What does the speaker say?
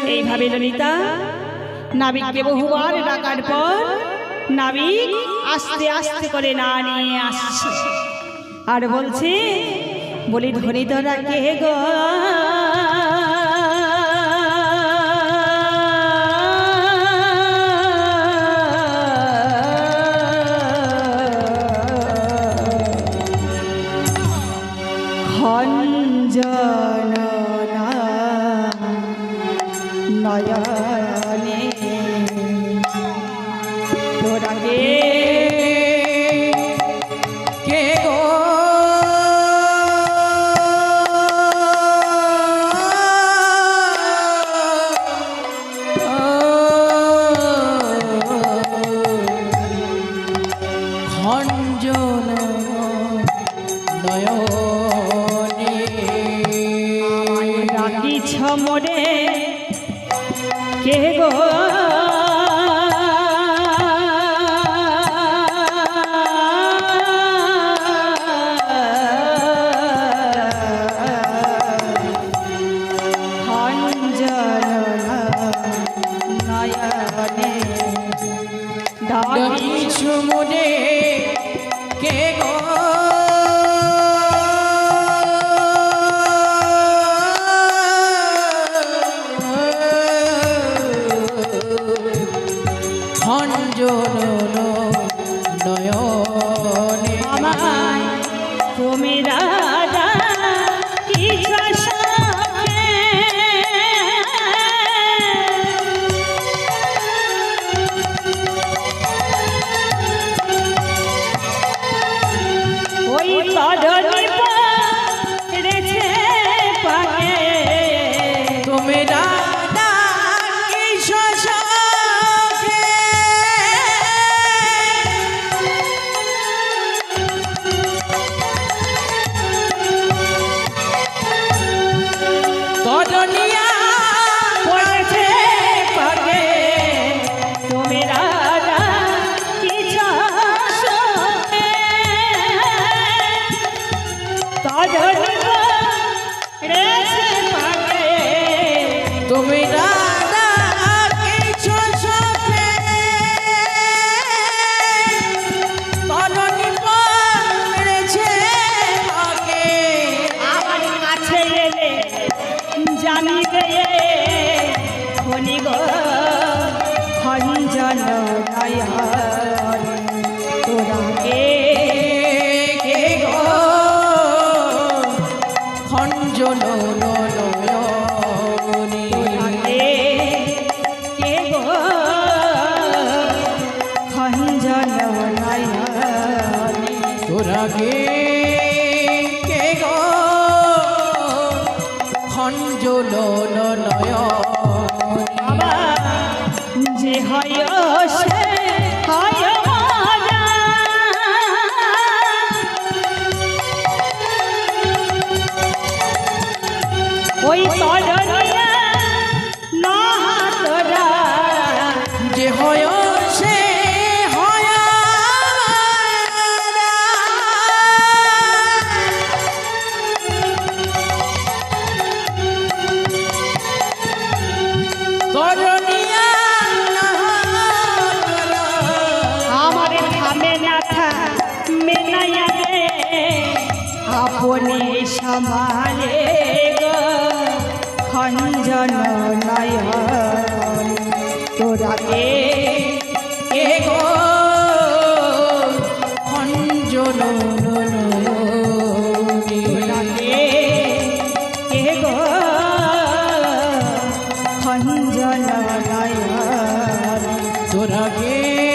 এইভাবে ললিতা নাবিককে বহুবার ডাকার পর নাবিক আস্তে আস্তে করে না নিয়ে আসছে আর বলছে, বলি ধনী তোরা কে গো? খঞ্জননা নয়নে তোরা কে গো? খঞ্জন নয়নে ডাকিছ মোরে কে গো? খঞ্জননা নয়নে ডাকিছ মোরে কে গো? খঞ্জন নয়নে আমায় তুমি রাজা কিছু সখে ওই তরণী পড়েছে পাকে তুমি রাধা কৃষ্ণ সখে তরণিয়া পড়েছে পাকে তুমি রাজা কিছু সখে তরণী পড়েছে পাকে তুমি রাধা কৃষ্ণ সখে তরণি পড়েছে পাকে আমার কাছে এলে জানিবে খনি গো খঞ্জন নয়ন তোরা কে গো খঞ্জন নয়নে কে গো খঞ্জন নয়ন তোরা কে গো খঞ্জন নয়নে যে হয় সে হয় মারা ওই তরণিয়া না তোরা যে হয় সে হয় তরণিয়া আমার থামে না থামে না রে আপনি সমালে গো খঞ্জন নয়ন তোরা কে গো খঞ্জন নয়নে কে গো খঞ্জন নয়ন তোরা কে